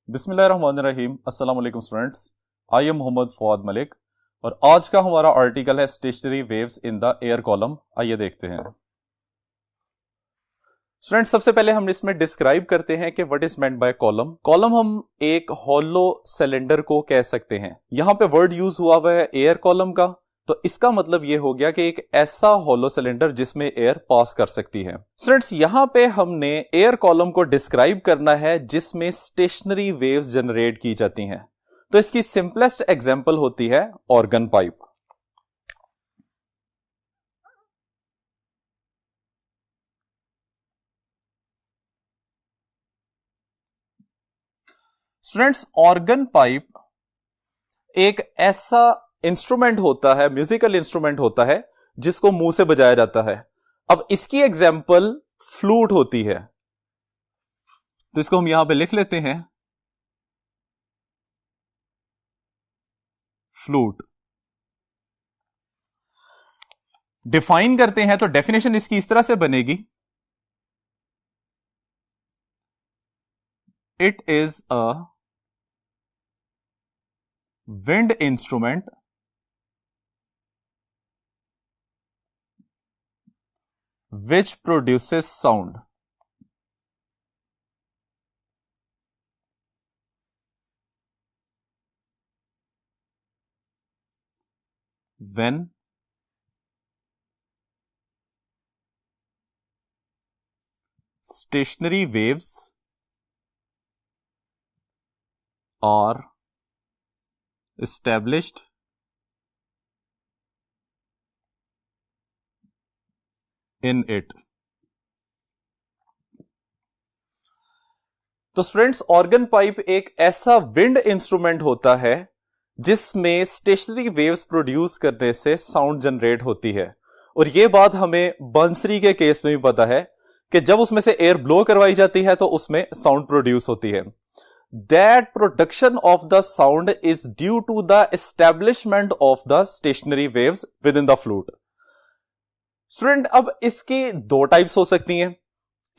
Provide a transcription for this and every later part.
बिस्मिल्लाहिर्रहमानिर्रहीम। अस्सलाम वालेकुम students, I am Mohammad Fawad Malik और आज का हमारा आर्टिकल है stationary waves in the air column. आइए देखते हैं स्टूडेंट्स। सबसे पहले हम इसमें डिस्क्राइब करते हैं कि what is meant by column. Column हम एक हॉलो सिलेंडर को कह सकते हैं। यहां पे वर्ड यूज हुआ हुआ है एयर कॉलम का, तो इसका मतलब यह हो गया कि एक ऐसा हॉलो सिलेंडर जिसमें एयर पास कर सकती है। स्टूडेंट्स, यहां पे हमने एयर कॉलम को डिस्क्राइब करना है जिसमें स्टेशनरी वेव्स जनरेट की जाती हैं। तो इसकी सिंपलेस्ट एग्जांपल होती है organ pipe. Students, organ pipe एक ऐसा इंस्ट्रूमेंट होता है, म्यूजिकल इंस्ट्रूमेंट होता है जिसको मुंह से बजाया जाता है। अब इसकी एग्जाम्पल फ्लूट होती है, तो इसको हम यहां पे लिख लेते हैं फ्लूट। डिफाइन करते हैं तो डेफिनेशन इसकी इस तरह से बनेगी, it is a wind instrument which produces sound when stationary waves are established in it। तो स्टूडेंट्स, ऑर्गन पाइप एक ऐसा विंड इंस्ट्रूमेंट होता है जिसमें स्टेशनरी वेव्स प्रोड्यूस करने से साउंड जनरेट होती है। और यह बात हमें बंसरी के केस में भी पता है कि जब उसमें से एयर ब्लो करवाई जाती है तो उसमें साउंड प्रोड्यूस होती है। That production of the sound is due to the establishment of the stationary waves within the flute. Student, अब इसकी दो टाइप्स हो सकती हैं।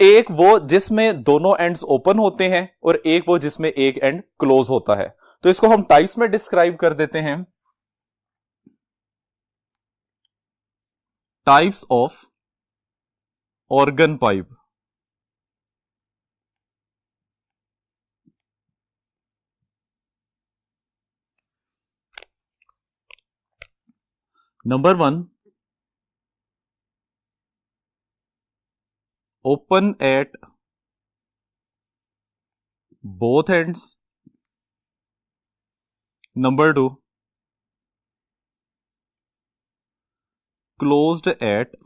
एक वो जिसमें दोनों एंड्स ओपन होते हैं और एक वो जिसमें एक एंड क्लोज होता है। तो इसको हम टाइप्स में डिस्क्राइब कर देते हैं। Types of organ pipe. Number 1, open at both ends। Number 2, closed at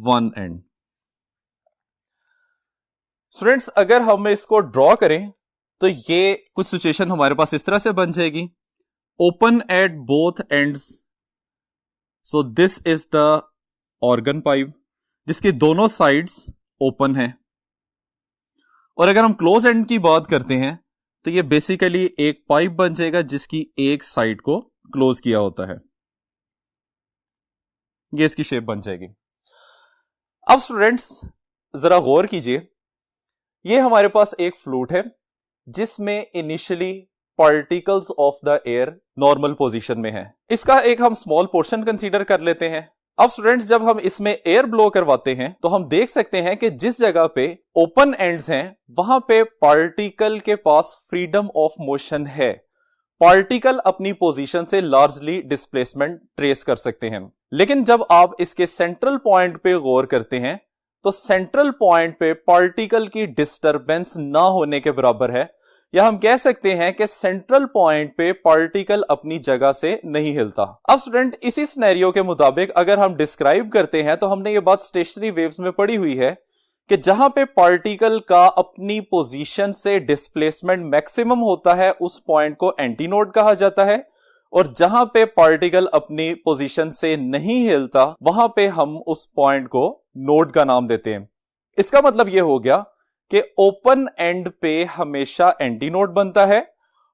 one end। Students, अगर हम इसको ड्रॉ करें तो ये कुछ सिचुएशन हमारे पास इस तरह से बन जाएगी। Open at both ends, so this is the organ pipe जिसकी दोनों साइड्स ओपन है। और अगर हम क्लोज एंड की बात करते हैं तो ये बेसिकली एक पाइप बन जाएगा जिसकी एक साइड को क्लोज किया होता है। ये इसकी शेप बन जाएगी। अब स्टूडेंट्स जरा गौर कीजिए, ये हमारे पास एक फ्लूट है जिसमें initially particles of the air normal position में है। इसका एक हम स्मॉल पोर्शन कंसीडर कर लेते हैं। अब स्टूडेंट्स, जब हम इसमें एयर ब्लो करवाते हैं तो हम देख सकते हैं कि जिस जगह पे ओपन एंड्स हैं वहां पे पार्टिकल के पास फ्रीडम ऑफ मोशन है। पार्टिकल अपनी पोजीशन से लार्जली डिस्प्लेसमेंट ट्रेस कर सकते हैं। लेकिन जब आप इसके सेंट्रल पॉइंट पे गौर करते हैं तो सेंट्रल पॉइंट पे पार्टिकल की डिस्टरबेंस ना होने के बराबर है, या हम कह सकते हैं कि सेंट्रल पॉइंट पे पार्टिकल अपनी जगह से नहीं हिलता। अब स्टूडेंट, इसी सिनेरियो के मुताबिक अगर हम डिस्क्राइब करते हैं तो हमने ये बात स्टेशनरी वेव्स में पढ़ी हुई है कि जहां पे पार्टिकल का अपनी पोजीशन से डिस्प्लेसमेंट मैक्सिमम होता है उस पॉइंट को एंटीनोड कहा जाता है, और जहां पे पार्टिकल अपनी पोजीशन से नहीं हिलता वहां पे हम उस पॉइंट को नोड का नाम देते हैं। इसका मतलब यह हो गया कि ओपन एंड पे हमेशा एंटीनोड बनता है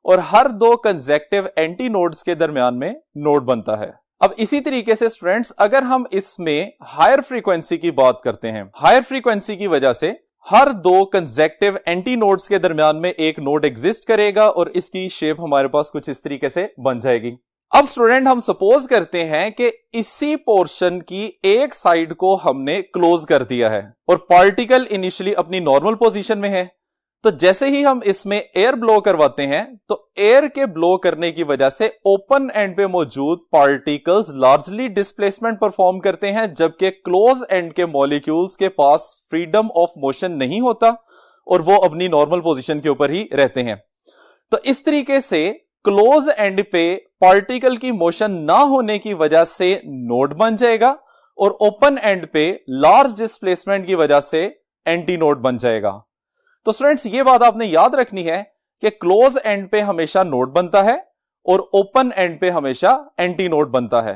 और हर दो कंसेक्टिव एंटीनोड्स के दरमियान में नोड बनता है। अब इसी तरीके से स्टूडेंट्स, अगर हम इसमें हायर फ्रीक्वेंसी की बात करते हैं, हायर फ्रीक्वेंसी की वजह से हर दो कंसेक्टिव एंटी नोड्स के दरमियान में एक नोड एग्जिस्ट करेगा और इसकी शेप हमारे पास कुछ इस तरीके से बन जाएगी। अब स्टूडेंट हम सपोज करते हैं कि इसी पोर्शन की एक साइड को हमने क्लोज कर दिया है और पार्टिकल इनिशियली अपनी नॉर्मल पोजीशन में है। तो जैसे ही हम इसमें एयर ब्लो करवाते हैं तो एयर के ब्लो करने की वजह से ओपन एंड पे मौजूद पार्टिकल्स लार्जली डिस्प्लेसमेंट परफॉर्म करते हैं, जबकि क्लोज एंड के मॉलिक्यूल्स के पास फ्रीडम ऑफ मोशन नहीं होता और वो अपनी नॉर्मल पोजीशन के ऊपर ही रहते हैं। तो इस तरीके से क्लोज एंड पे पार्टिकल की मोशन ना होने की वजह से नोड बन जाएगा और ओपन एंड पे लार्ज डिस्प्लेसमेंट की वजह से एंटी नोड बन जाएगा। तो स्टूडेंट्स ये बात आपने याद रखनी है कि क्लोज एंड पे हमेशा नोड बनता है और ओपन एंड पे हमेशा एंटी नोड बनता है।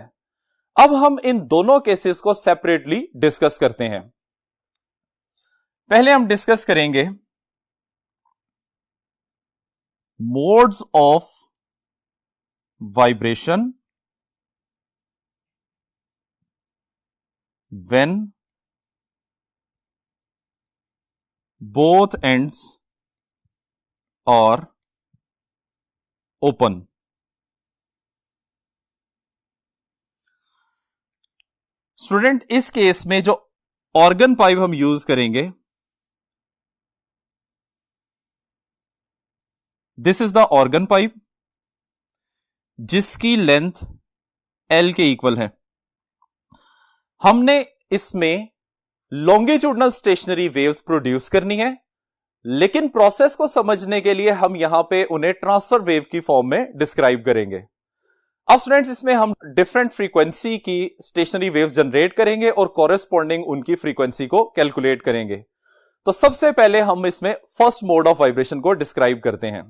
अब हम इन दोनों केसेस को सेपरेटली डिस्कस करते हैं। पहले हम डिस्कस करेंगे modes of vibration when both ends are open। Student इस केस में जो ऑर्गन पाइप हम यूज करेंगे, this is the organ pipe जिसकी लेंथ L के इक्वल है। हमने इसमें लॉन्गिट्यूडनल स्टेशनरी वेव्स प्रोड्यूस करनी है, लेकिन प्रोसेस को समझने के लिए हम यहां पे उन्हें ट्रांसफर वेव की फॉर्म में डिस्क्राइब करेंगे। अब स्टूडेंट्स इसमें हम डिफरेंट फ्रीक्वेंसी की स्टेशनरी वेव्स जनरेट करेंगे और कॉरेस्पॉन्डिंग उनकी फ्रीक्वेंसी को कैलकुलेट करेंगे। तो सबसे पहले हम इसमें फर्स्ट मोड ऑफ वाइब्रेशन को डिस्क्राइब करते हैं।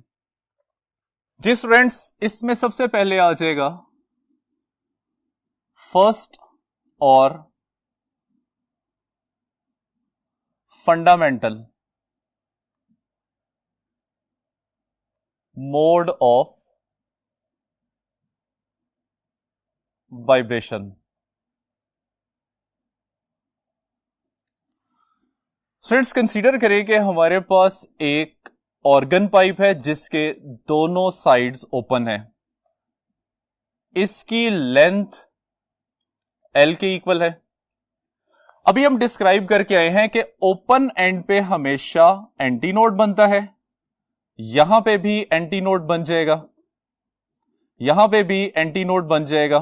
जी स्टूडेंट्स, इसमें सबसे पहले आ जाएगा फर्स्ट और fundamental mode of vibration. Students consider करें कि हमारे पास एक ऑर्गन पाइप है जिसके दोनों साइड्स ओपन है। इसकी लेंथ L के इक्वल है। अभी हम डिस्क्राइब करके आए हैं कि ओपन एंड पे हमेशा एंटी नोड बनता है, यहां पे भी एंटी नोड बन जाएगा, यहां पे भी एंटी नोड बन जाएगा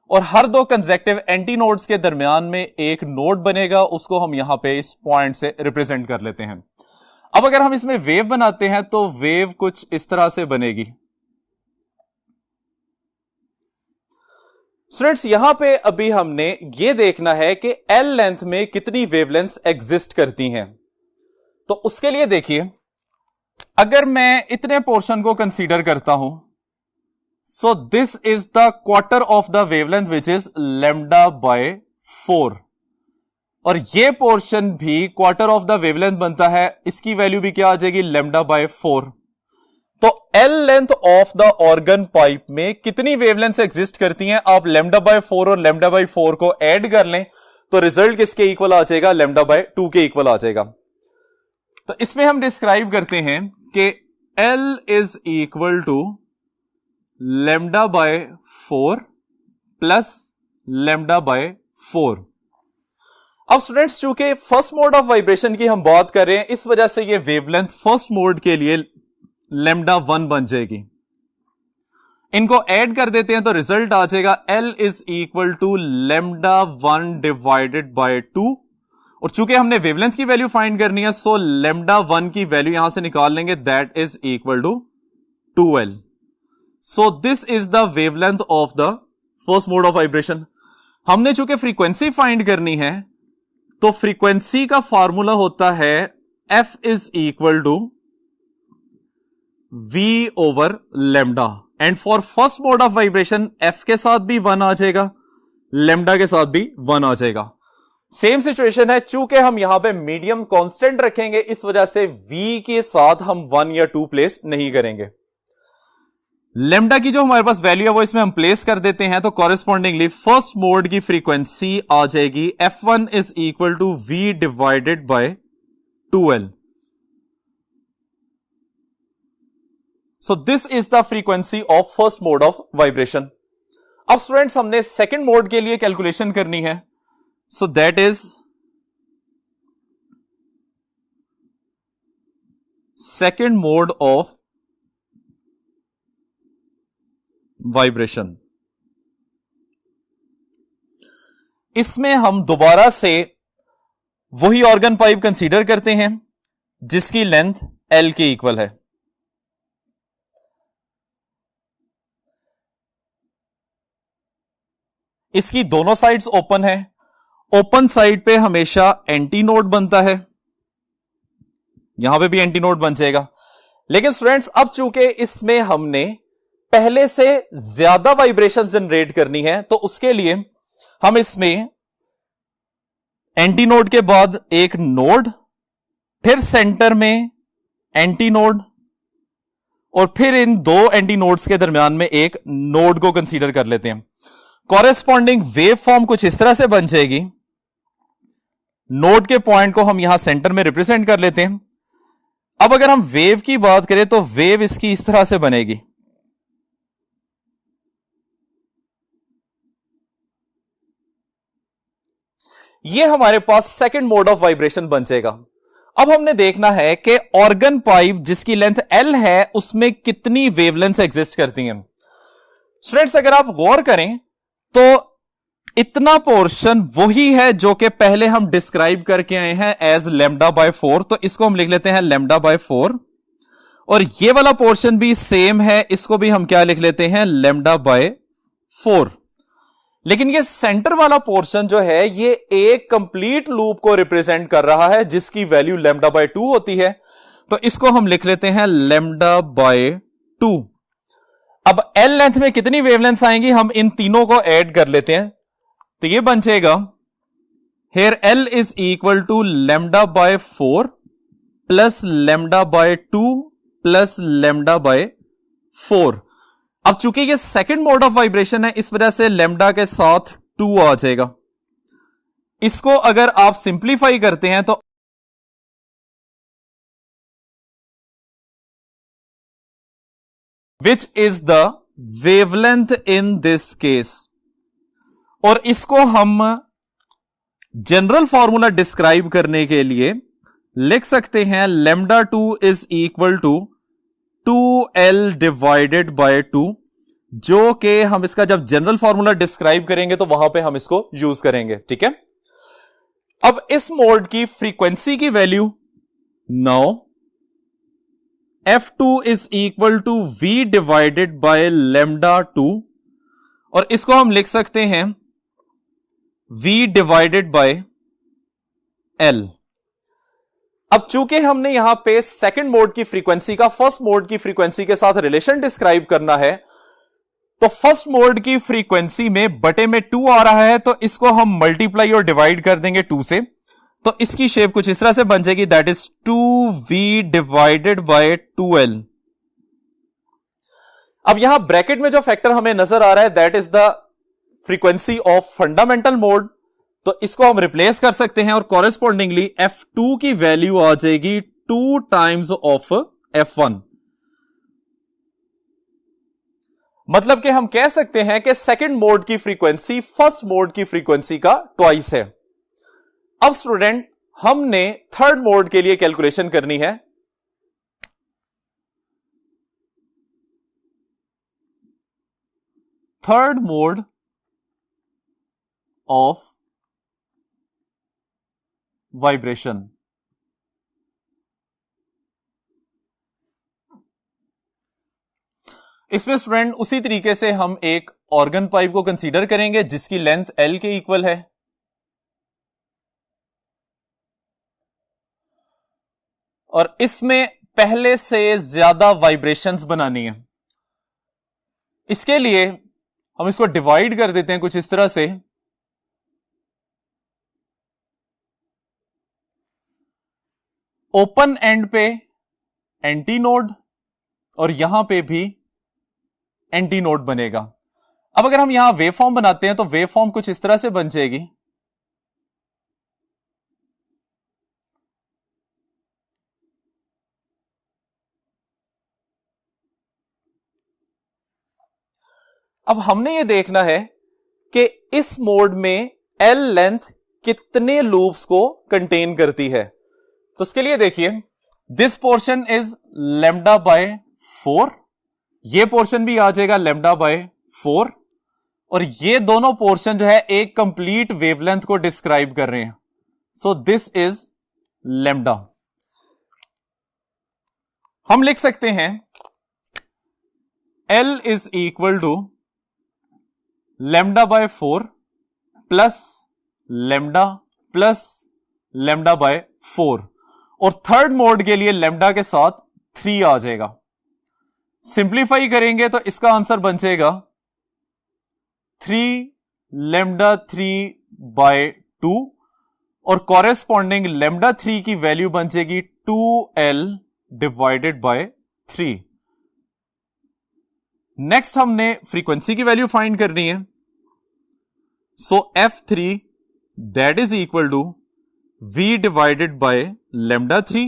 और हर दो कंसेक्टिव एंटी नोड्स के दरमियान में एक नोड बनेगा, उसको हम यहां पे इस पॉइंट से रिप्रेजेंट कर लेते हैं। अब अगर हम इसमें वेव बनाते हैं तो वेव कुछ इस तरह से बनेगी। स्टूडेंट्स यहां पे अभी हमने ये देखना है कि L लेंथ में कितनी वेवलेंथ्स एग्जिस्ट करती हैं। तो उसके लिए देखिए, अगर मैं इतने पोर्शन को कंसीडर करता हूं, so this is the quarter of the wavelength which is λ/4 और ये पोर्शन भी क्वार्टर ऑफ द वेवलेंथ बनता है, इसकी वैल्यू भी क्या आ जाएगी λ/4। तो L length of the organ pipe में कितनी वेवलेंथ एग्जिस्ट करती हैं, आप λ/4 और λ/4 को ऐड कर लें तो रिजल्ट किसके इक्वल आ जाएगा, λ/2 के इक्वल आ जाएगा। तो इसमें हम डिस्क्राइब करते हैं कि L is equal to λ/4 plus λ/4। अब स्टूडेंट्स चूंकि फर्स्ट मोड ऑफ वाइब्रेशन की हम बात कर रहे हैं, इस वजह से ये वेवलेंथ फर्स्ट मोड के लिए λ1 बन जाएगी। इनको ऐड कर देते हैं तो रिजल्ट आ जाएगा L is equal to λ1 divided by 2 और चूंकि हमने वेवलेंथ की वैल्यू फाइंड करनी है, सो λ1 की वैल्यू यहां से निकाल लेंगे, that is equal to 2L। So this is the wavelength of the first mode of vibration. हमने चूंकि फ्रीक्वेंसी फाइंड करनी है तो फ्रीक्वेंसी का फॉर्मूला होता है F is equal to V over lambda and for first mode of vibration F के साथ भी 1 आ जाएगा, लैम्डा के साथ भी 1 आ जाएगा। सेम सिचुएशन है, चूंकि हम यहां पे मीडियम कांस्टेंट रखेंगे इस वजह से V के साथ हम 1 या 2 प्लेस नहीं करेंगे। लैम्डा की जो हमारे पास वैल्यू है वो इसमें हम प्लेस कर देते हैं, तो कॉरेस्पॉन्डिंगली फर्स्ट मोड की फ्रीक्वेंसी आ जाएगी F1 is equal to V divided by 2L. So this is the frequency of first mode of vibration. अब स्टूडेंट्स हमने सेकंड मोड के लिए कैलकुलेशन करनी है. So that is second mode of vibration. इसमें हम दोबारा से वही ऑर्गन पाइप कंसीडर करते हैं जिसकी लेंथ L के इक्वल है. इसकी दोनों साइड्स ओपन है. ओपन साइड पे हमेशा एंटी नोड बनता है, यहां पे भी एंटी नोड बन जाएगा. लेकिन स्टूडेंट्स अब चूंकि इसमें हमने पहले से ज्यादा वाइब्रेशन जनरेट करनी है तो उसके लिए हम इसमें एंटी नोड के बाद एक नोड, फिर सेंटर में एंटी नोड और फिर इन दो एंटी नोड्स के दरमियान में एक नोड को कंसीडर कर लेते हैं. कॉरेस्पॉन्डिंग वेव फॉर्म कुछ इस तरह से बन जाएगी. नोड के पॉइंट को हम यहां सेंटर में रिप्रेजेंट कर लेते हैं. अब अगर हम वेव की बात करें तो वेव इसकी इस तरह से बनेगी. यह हमारे पास सेकंड मोड ऑफ वाइब्रेशन बन जाएगा. अब हमने देखना है कि ऑर्गन पाइप जिसकी लेंथ L है उसमें कितनी वेवलेंथ एग्जिस्ट करती हैं. स्टूडेंट्स अगर आप गौर करें तो इतना पोर्शन वही है जो कि पहले हम डिस्क्राइब करके आए हैं एज λ/4. तो इसको हम लिख लेते हैं λ/4 और ये वाला पोर्शन भी सेम है, इसको भी हम क्या लिख लेते हैं λ/4. लेकिन ये सेंटर वाला पोर्शन जो है ये एक कंप्लीट लूप को रिप्रेजेंट कर रहा है जिसकी वैल्यू λ/2 होती है. तो इसको हम लिख लेते हैं λ/2. अब L लेंथ में कितनी वेवलेंथ आएंगी हम इन तीनों को ऐड कर लेते हैं तो ये बन जाएगा here L is equal to λ/4 plus λ/2 plus λ/4. अब चूंकि ये सेकंड मोड ऑफ वाइब्रेशन है इस वजह से लैम्डा के साथ 2 आ जाएगा. इसको अगर आप सिंप्लीफाई करते हैं तो which is the wavelength in this case. और इसको हम जनरल फॉर्मूला डिस्क्राइब करने के लिए लिख सकते हैं λ2 is equal to 2L divided by 2, जो कि हम इसका जब जनरल फॉर्मूला डिस्क्राइब करेंगे तो वहां पे हम इसको यूज करेंगे. ठीक है. अब इस मोड की फ्रीक्वेंसी की value now F2 is equal to V divided by λ2 और इसको हम लिख सकते हैं V डिवाइडेड बाय L. अब चूंकि हमने यहां पे सेकंड मोड की फ्रीक्वेंसी का फर्स्ट मोड की फ्रीक्वेंसी के साथ रिलेशन डिस्क्राइब करना है तो फर्स्ट मोड की फ्रीक्वेंसी में बटे में 2 आ रहा है तो इसको हम मल्टीप्लाई और डिवाइड कर देंगे 2 से. तो इसकी शेप कुछ इस तरह से बन जाएगी that is 2V divided by 2L. अब यहां ब्रैकेट में जो फैक्टर हमें नजर आ रहा है that is the frequency of fundamental mode. तो इसको हम रिप्लेस कर सकते हैं और कॉरेस्पॉन्डिंगली F2 की वैल्यू आ जाएगी 2 टाइम्स ऑफ F1. मतलब कि हम कह सकते हैं कि सेकंड मोड की फ्रीक्वेंसी फर्स्ट मोड की फ्रीक्वेंसी का ट्वाइस है. अब स्टूडेंट हमने थर्ड मोड के लिए कैलकुलेशन करनी है. Third mode of vibration. इसमें स्टूडेंट उसी तरीके से हम एक ऑर्गन पाइप को कंसीडर करेंगे जिसकी लेंथ L के इक्वल है. और इसमें पहले से ज्यादा वाइब्रेशंस बनानी है. इसके लिए हम इसको डिवाइड कर देते हैं कुछ इस तरह से. ओपन एंड पे एंटी नोड और यहां पे भी एंटी नोड बनेगा. अब अगर हम यहां वेव फॉर्म बनाते हैं तो वेव फॉर्म कुछ इस तरह से बन जाएगी. अब हमने ये देखना है कि इस मोड में एल लेंथ कितने लूप्स को कंटेन करती है। तो उसके लिए देखिए, this portion is lambda by 4, ये पोर्शन भी आ जाएगा लेमडा बाय 4, और ये दोनों पोर्शन जो है एक कंप्लीट वेवलेंथ को डिस्क्राइब कर रहे हैं। So this is lambda. हम लिख सकते हैं L is equal to lambda by 4 plus lambda by 4, और थर्ड मोड के लिए लेमडा के साथ 3 आ जाएगा। सिंप्लीफाई करेंगे तो इसका आंसर बन जाएगा 3 लेमडा 3 बाय 2, और कॉरेस्पॉन्डिंग लेमडा 3 की वैल्यू बन जाएगी 2L डिवाइडेड बाय 3। नेक्स्ट हमने फ्रीक्वेंसी की वैल्यू फाइंड करनी है। So F3 that is equal to V divided by lambda 3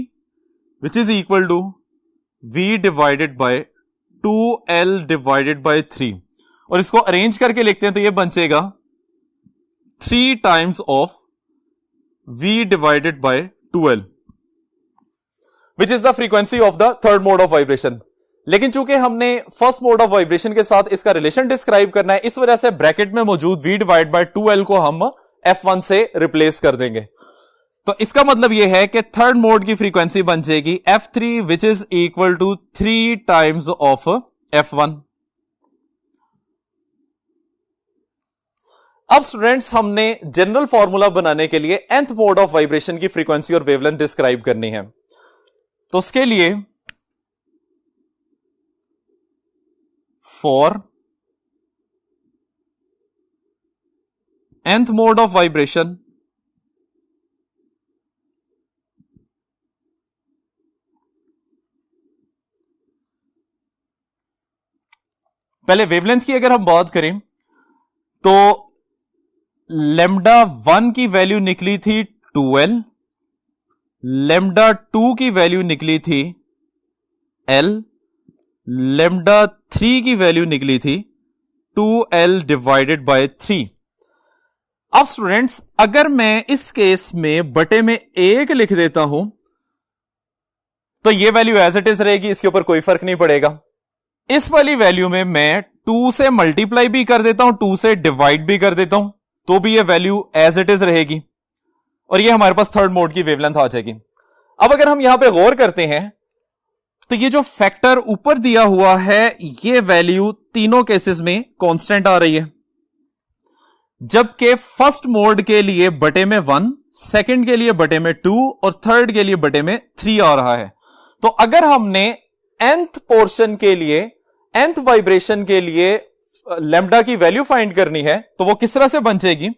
which is equal to V divided by 2L divided by 3, और इसको अरेंज करके लिखते हैं तो ये बन जाएगा 3 times of V divided by 2L, which is the frequency of the third mode of vibration. लेकिन चूंकि हमने फर्स्ट मोड ऑफ वाइब्रेशन के साथ इसका रिलेशन डिस्क्राइब करना है, इस वजह से ब्रैकेट में मौजूद V डिवाइड बाय 2L को हम F1 से रिप्लेस कर देंगे। तो इसका मतलब यह है कि थर्ड मोड की फ्रीक्वेंसी बन जाएगी F3 which is equal to 3 times of F1। अब स्टूडेंट्स, हमने जनरल फॉर्मूला बनाने के लिए nth मोड ऑफ वाइब्रेशन की फ्रीक्वेंसी और वेवलेंथ डिस्क्राइब करनी है। तो उसके लिए for nth mode of vibration पहले वेवलेंथ की अगर हम बात करें तो लेमडा 1 की वैल्यू निकली थी 2L, लेमडा 2 की वैल्यू निकली थी L, लेमडा 3 की वैल्यू निकली थी 2L डिवाइडेड बाय 3। अब स्टूडेंट्स, अगर मैं इस केस में बटे में 1 लिख देता हूं तो ये वैल्यू एज इट इज रहेगी, इसके ऊपर कोई फर्क नहीं पड़ेगा। इस वाली वैल्यू में मैं 2 से मल्टीप्लाई भी कर देता हूं, 2 से डिवाइड भी कर देता हूं, तो भी ये वैल्यू एज इट इज रहेगी, और ये हमारे पास थर्ड मोड की वेवलेंथ आ जाएगी। अब अगर हम यहां पे गौर करते हैं तो ये जो फैक्टर ऊपर दिया हुआ है, ये वैल्यू तीनों केसेस में कांस्टेंट आ रही है, जबकि फर्स्ट मोड के लिए बटे में 1, सेकंड के लिए बटे में 2 और थर्ड के लिए बटे में 3 आ रहा है। तो अगर हमने nth पोर्शन के लिए, nth वाइब्रेशन के लिए लेमडा की वैल्यू फाइंड करनी है तो वो किस तरह से बन जाएगी,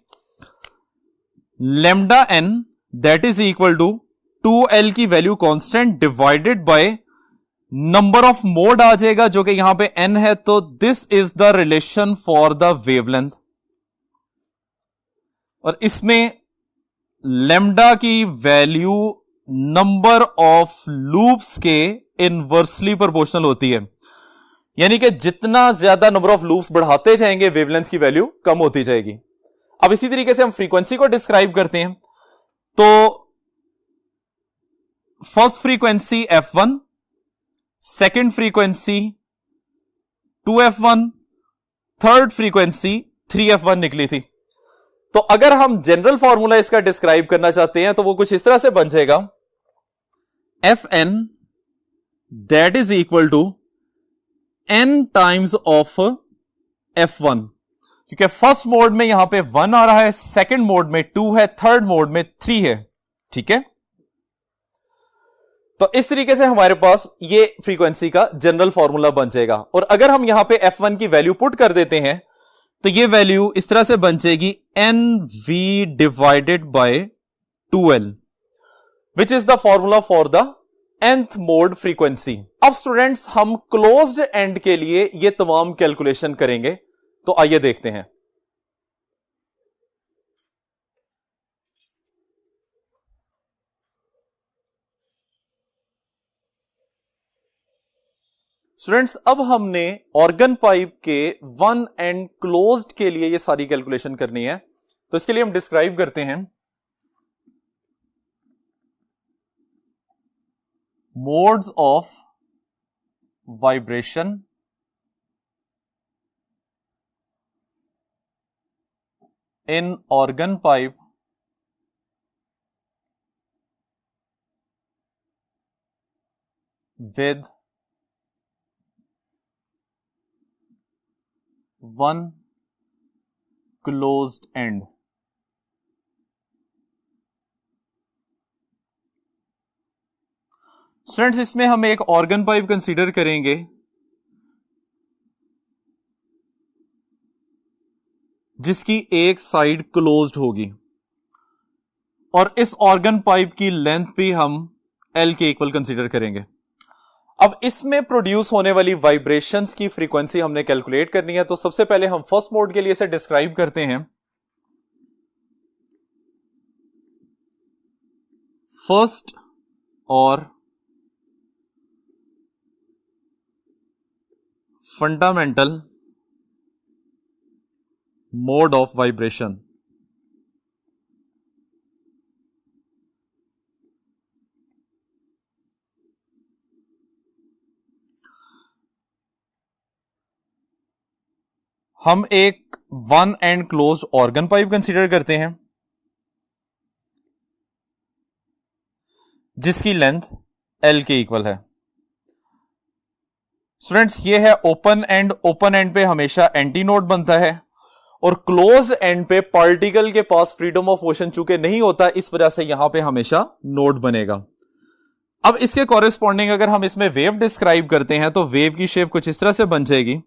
lambda n that is equal to 2L की value constant divided by number of mode आ जाएगा जो कि यहां पे n है, तो this is the relation for the wavelength, और इसमें लेमडा की वैल्यू नंबर ऑफ लूप्स के इनवर्सली प्रोपोर्शनल होती है, यानी कि जितना ज्यादा नंबर ऑफ लूप्स बढ़ाते जाएंगे वेवलेंथ की वैल्यू कम होती जाएगी। अब इसी तरीके से हम फ्रीक्वेंसी को डिस्क्राइब करते हैं, तो first frequency F1, second frequency 2F1, third frequency 3F1 निकली थी। तो अगर हम जनरल फॉर्मूला इसका डिस्क्राइब करना चाहते हैं तो वो कुछ इस तरह से बन जाएगा, Fn that is equal to n times of F1, क्योंकि फर्स्ट मोड में यहां पे 1 आ रहा है, सेकंड मोड में 2 है, थर्ड मोड में 3 है। ठीक है, तो इस तरीके से हमारे पास ये फ्रीक्वेंसी का जनरल फॉर्मूला बन जाएगा। और अगर हम यहां पे F1 की वैल्यू पुट कर देते हैं तो ये वैल्यू इस तरह से बन जाएगी NV divided by 2L, which is the formula for the nth mode frequency. अब स्टूडेंट्स, हम क्लोज्ड एंड के लिए ये तमाम कैलकुलेशन करेंगे, तो आइए देखते हैं। स्टूडेंट्स, अब हमने ऑर्गन पाइप के वन एंड क्लोज्ड के लिए ये सारी कैलकुलेशन करनी है। तो इसके लिए हम डिस्क्राइब करते हैं modes of vibration in organ pipe with one closed end। Students, इसमें हम एक ऑर्गन पाइप कंसीडर करेंगे जिसकी एक साइड क्लोज्ड होगी और इस ऑर्गन पाइप की लेंथ भी हम एल के इक्वल कंसीडर करेंगे। अब इसमें प्रोड्यूस होने वाली वाइब्रेशंस की फ्रीक्वेंसी हमने कैलकुलेट करनी है। तो सबसे पहले हम फर्स्ट मोड के लिए इसे डिस्क्राइब करते हैं। फर्स्ट और फंडामेंटल मोड ऑफ वाइब्रेशन। हम एक one and closed organ pipe consider करते हैं जिसकी लेंथ एल के इक्वल है। स्टूडेंट्स, ये है ओपन एंड। ओपन एंड पे हमेशा एंटी नोड बनता है और क्लोज एंड पे पार्टिकल के पास फ्रीडम ऑफ मोशन चूंकि नहीं होता, इस वजह से यहां पे हमेशा नोड बनेगा। अब इसके कॉरेस्पॉन्डिंग अगर हम इसमें वेव डिस्क्राइब करते हैं तो वेव की शेप कुछ इस तरह से बन जाएगी।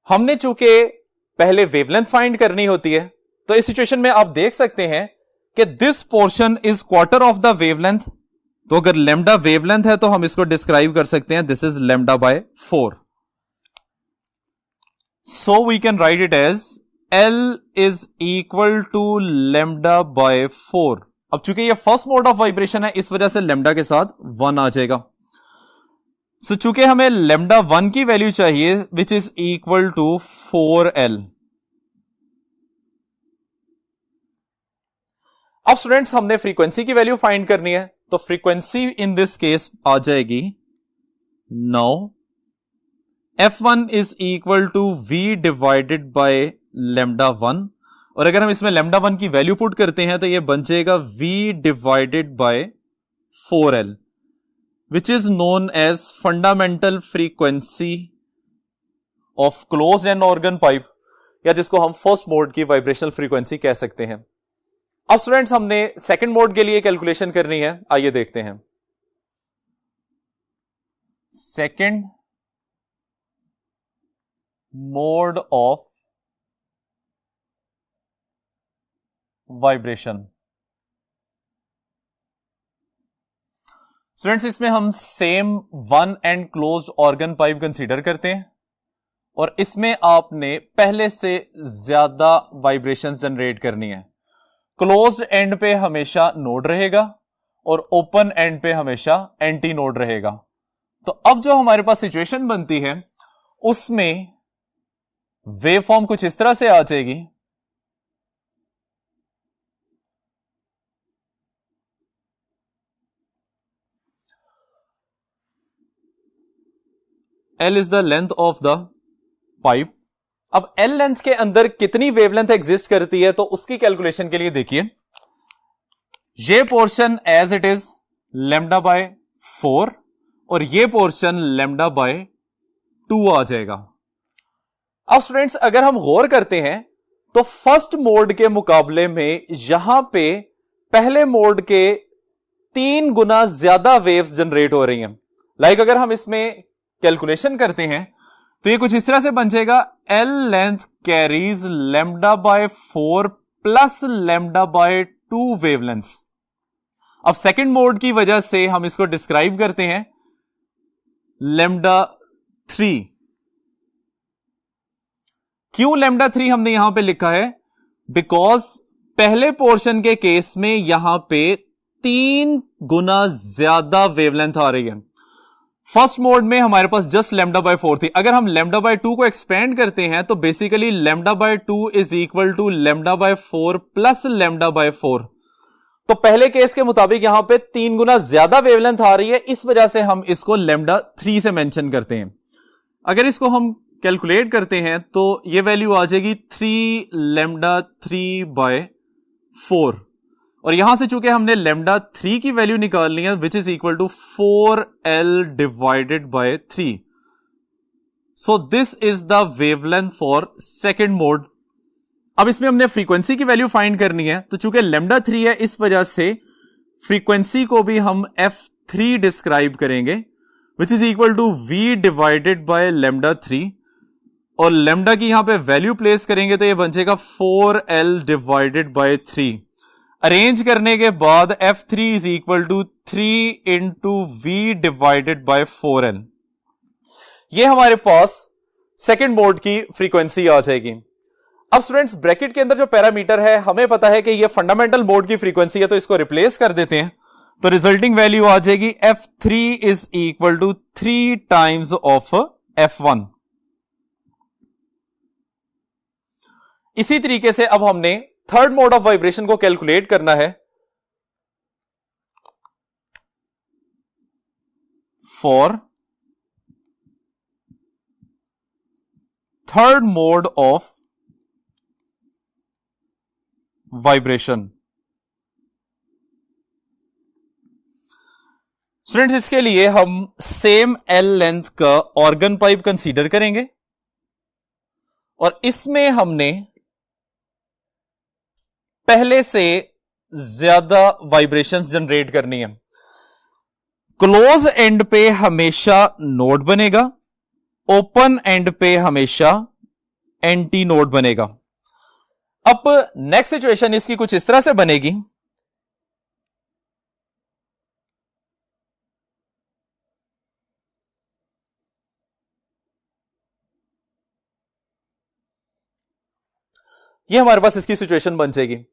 हमने चूंकि पहले वेवलेंथ फाइंड करनी होती है, तो इस सिचुएशन में आप देख सकते हैं कि this portion is quarter of the wavelength. तो अगर लेमडा वेवलेंथ है तो हम इसको डिस्क्राइब कर सकते हैं this is lambda by 4। So we can write it as L is equal to lambda by 4। अब चूंकि ये फर्स्ट मोड ऑफ वाइब्रेशन है, इस वजह से लेमडा के साथ 1 आ जाएगा। सो चूंकि हमें लेमडा 1 की वैल्यू चाहिए विच इज इक्वल टू 4L। अब स्टूडेंट्स, हमने फ्रीक्वेंसी की वैल्यू फाइंड करनी है। तो फ्रीक्वेंसी इन दिस केस आ जाएगी now F1 is equal to V divided by lambda 1। और अगर हम इसमें लेमडा 1 की वैल्यू पुट करते हैं तो यह बन जाएगा V divided by 4L which is known as fundamental frequency of closed end organ pipe, या जिसको हम फर्स्ट मोड की वाइब्रेशनल फ्रीक्वेंसी कह सकते हैं। अब स्टूडेंट्स, हमने सेकंड मोड के लिए कैलकुलेशन करनी है। आइए देखते हैं। Second mode of vibration. Students, इसमें हम same one and closed organ pipe consider करते हैं और इसमें आपने पहले से ज्यादा वाइब्रेशंस जनरेट करनी है। क्लोज्ड एंड पे हमेशा नोड रहेगा और ओपन एंड पे हमेशा एंटी नोड रहेगा। तो अब जो हमारे पास सिचुएशन बनती है उसमें वेव फॉर्म कुछ इस तरह से आ जाएगी। L is the length of the pipe। अब L लेंथ के अंदर कितनी वेवलेंथ एग्जिस्ट करती है तो उसकी कैलकुलेशन के लिए देखिए, ये portion as it is lambda by 4 और ये पोर्शन लेमडा बाय 2 आ जाएगा। अब स्टूडेंट्स, अगर हम गौर करते हैं तो फर्स्ट मोड के मुकाबले में यहां पे पहले मोड के 3 गुना ज्यादा वेव्स जनरेट हो रही हैं। लाइक अगर हम इसमें कैलकुलेशन करते हैं तो ये कुछ इस तरह से बन जाएगा L length carries lambda by 4 plus lambda bye 2 wavelengths. अब सेकंड मोड की वजह से हम इसको डिस्क्राइब करते हैं लेमडा 3। क्यों लेमडा 3 हमने यहां पे लिखा है? बिकॉज पहले पोर्शन के केस में यहां पे 3 गुना ज्यादा वेवलेंथ आ रही है। फर्स्ट मोड में हमारे पास जस्ट लैम्डा बाय 4 थी। अगर हम लैम्डा बाय 2 को एक्सपेंड करते हैं तो basically lambda by 2 is equal to lambda by 4 plus lambda by 4। तो पहले केस के मुताबिक यहां पे 3 गुना ज्यादा वेवलेंथ आ रही है, इस वजह से हम इसको लैम्डा 3 से मेंशन करते हैं। अगर इसको हम कैलकुलेट करते हैं तो ये वैल्यू आ जाएगी 3 लैम्डा 3 बाय 4, और यहां से चूंकि हमने लैम्डा 3 की वैल्यू निकालनी है which is equal to 4L divided by 3। So this is the wavelength for second mode. अब इसमें हमने फ्रीक्वेंसी की वैल्यू फाइंड करनी है, तो चूंकि लैम्डा 3 है इस वजह से फ्रीक्वेंसी को भी हम F3 डिस्क्राइब करेंगे which is equal to V divided by lambda 3, और लैम्डा की यहां पे वैल्यू प्लेस करेंगे तो ये बन जाएगा 4L डिवाइडेड बाय 3। अरेंज करने के बाद F3 is equal to 3 into V divided by 4L। ये हमारे पास सेकेंड मोड की फ्रीक्वेंसी आ जाएगी। अब स्टूडेंट्स ब्रैकेट के अंदर जो पैरामीटर है हमें पता है कि ये फंडामेंटल मोड की फ्रीक्वेंसी है, तो इसको रिप्लेस कर देते हैं, तो रिजल्टिंग वैल्यू आ जाएगी F3 is equal to 3 times of F1। इसी तरीके से अब हमने थर्ड मोड ऑफ वाइब्रेशन को कैलकुलेट करना है। For third mode of vibration, students इसके लिए हम सेम L लेंथ का ऑर्गन पाइप कंसीडर करेंगे, और इसमें हमने पहले से ज्यादा वाइब्रेशंस जनरेट करनी है। क्लोज एंड पे हमेशा नोड बनेगा, ओपन एंड पे हमेशा एंटी नोड बनेगा। अब नेक्स्ट सिचुएशन इसकी कुछ इस तरह से बनेगी। ये हमारे पास इसकी सिचुएशन बन जाएगी।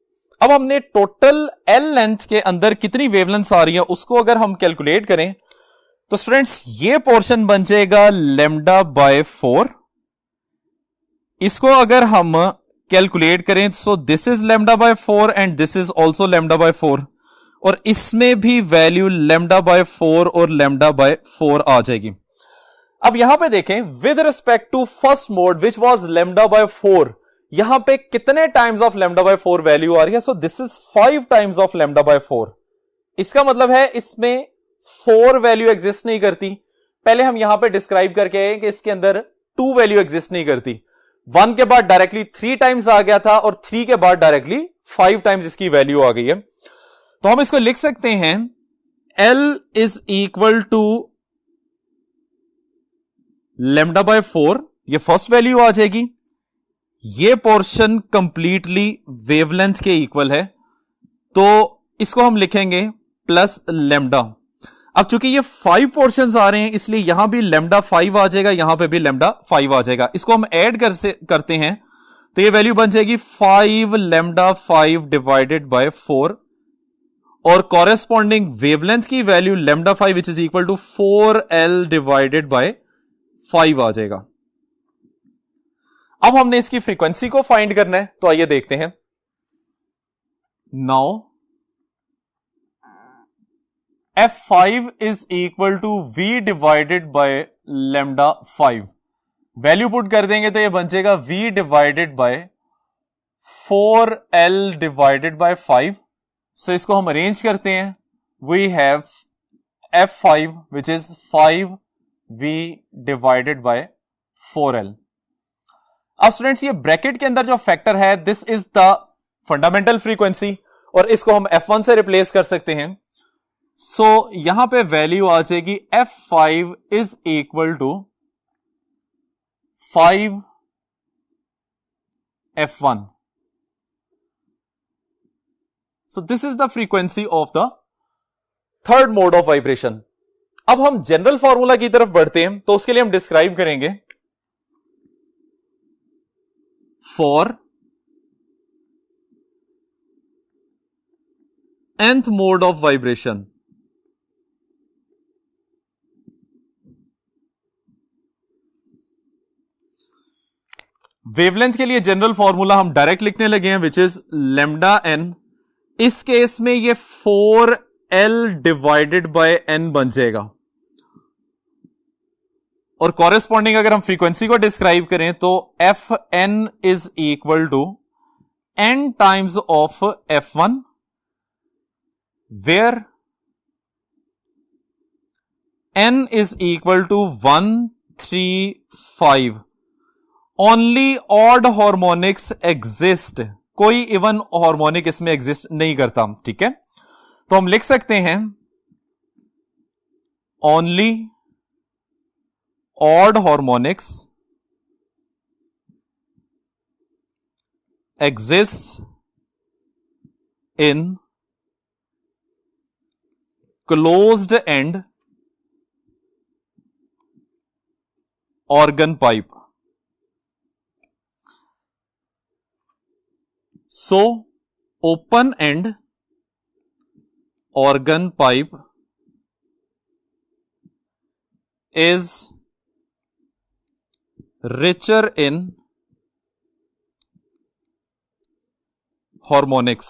अब हमने टोटल L लेंथ के अंदर कितनी वेवलेंथ आ रही है उसको अगर हम कैलकुलेट करें तो स्टूडेंट्स ये पोर्शन बन जाएगा लैम्डा बाय 4। इसको अगर हम कैलकुलेट करें सो this is lambda by 4 and this is also lambda by 4, और इसमें भी वैल्यू लैम्डा बाय 4 और लैम्डा बाय 4 आ जाएगी। अब यहां पे देखें with respect to first mode which was lambda by 4, यहां पे कितने times of lambda by 4 value आ रही है। So this is 5 times of lambda by 4। इसका मतलब है इसमें 4 वैल्यू एग्जिस्ट नहीं करती। पहले हम यहां पे डिस्क्राइब करके आए कि इसके अंदर 2 वैल्यू एग्जिस्ट नहीं करती। 1 के बाद डायरेक्टली 3 टाइम्स आ गया था, और 3 के बाद डायरेक्टली 5 टाइम्स इसकी वैल्यू आ गई है। तो हम इसको लिख सकते हैं L is equal to lambda by 4, ये फर्स्ट वैल्यू आ जाएगी। ये पोर्शन कंप्लीटली वेवलेंथ के इक्वल है, तो इसको हम लिखेंगे प्लस लैम्डा। अब चूंकि ये 5 पोर्शंस आ रहे हैं इसलिए यहां भी लैम्डा 5 आ जाएगा, यहां पे भी लैम्डा 5 आ जाएगा। इसको हम ऐड करते हैं तो ये वैल्यू बन जाएगी 5 लैम्डा 5 डिवाइडेड बाय 4, और कॉरेस्पॉन्डिंग वेवलेंथ की value lambda 5 which is equal to 4L divided by 5 आ जाएगा। अब हमने इसकी फ्रीक्वेंसी को फाइंड करना है, तो आइए देखते हैं। Now F5 is equal to V divided by lambda 5। Value put कर देंगे तो ये बन जाएगा V divided by 4L divided by 5। So इसको हम अरेंज करते हैं। We have F5 which is 5V divided by 4L। अब स्टूडेंट्स ये ब्रैकेट के अंदर जो फैक्टर है this is the fundamental frequency, और इसको हम F1 से रिप्लेस कर सकते हैं। सो यहां पे वैल्यू आ जाएगी F5 is equal to 5 F1। So this is the frequency of the third mode of vibration. अब हम जनरल फॉर्मूला की तरफ बढ़ते हैं, तो उसके लिए हम डिस्क्राइब करेंगे for nth mode of vibration. Wavelength के लिए जनरल फॉर्मूला हम डायरेक्ट लिखने लगे हैं, विच इज लैम्डा एन. इस केस में ये 4L डिवाइडेड बाय n बन जाएगा. और कॉरेस्पॉन्डिंग अगर हम फ्रीक्वेंसी को डिस्क्राइब करें तो Fn is equal to n times of F1, where n is equal to 1, 3, 5. Only odd harmonics exist, कोई इवन हार्मोनिक इसमें एग्जिस्ट नहीं करता. ठीक है, तो हम लिख सकते हैं ओनली odd harmonics exists in closed end organ pipe. So open end organ pipe is richer in harmonics.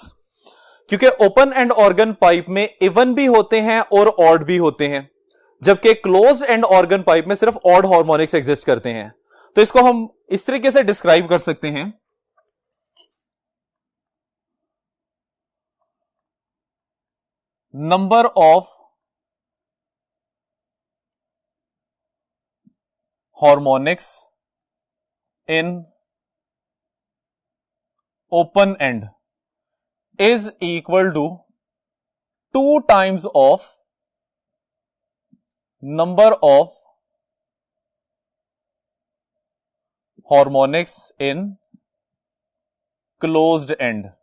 क्योंकि ओपन एंड ऑर्गन पाइप में इवन भी होते हैं और ऑड भी होते हैं, जबकि क्लोज एंड ऑर्गन पाइप में सिर्फ ऑड हार्मोनिक्स एग्जिस्ट करते हैं. तो इसको हम इस तरीके से डिस्क्राइब कर सकते हैं, number of harmonics in open end is equal to 2 times of number of harmonics in closed end.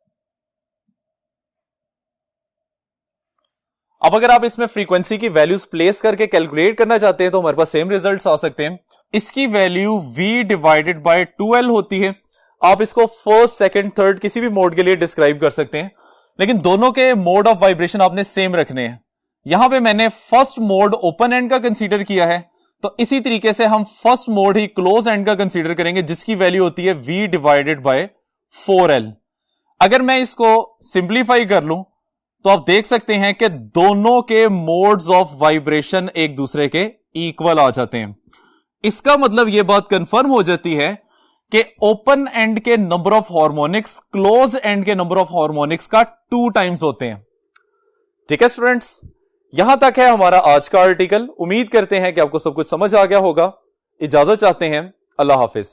अब अगर आप इसमें फ्रीक्वेंसी की वैल्यूज प्लेस करके कैलकुलेट करना चाहते हैं तो हमारे पास सेम रिजल्ट्स आ सकते हैं. इसकी value V divided by 2L होती है. आप इसको फर्स्ट, सेकंड, थर्ड किसी भी मोड के लिए डिस्क्राइब कर सकते हैं, लेकिन दोनों के मोड ऑफ वाइब्रेशन आपने सेम रखने हैं. यहां पे मैंने फर्स्ट मोड ओपन एंड का कंसीडर किया है, तो इसी तरीके से हम first mode he close and का कंसीडर करेंगे, जिसकी वैल्यू होती है V डिवाइडेड बाय 4L. अगर मैं इसको सिंप्लीफाई कर लूं तो आप देख सकते हैं कि दोनों के मोड्स ऑफ वाइब्रेशन एक दूसरे के इक्वल आ जाते हैं. इसका मतलब यह बात कंफर्म हो जाती है कि ओपन एंड के number of harmonics close and के नंबर ऑफ हार्मोनिक्स का 2 टाइम्स होते हैं. ठीक है स्टूडेंट्स, यहां तक है हमारा आज का आर्टिकल. उम्मीद करते हैं कि आपको सब कुछ समझ आ गया होगा. इजाजत चाहते हैं. अल्लाह हाफिज.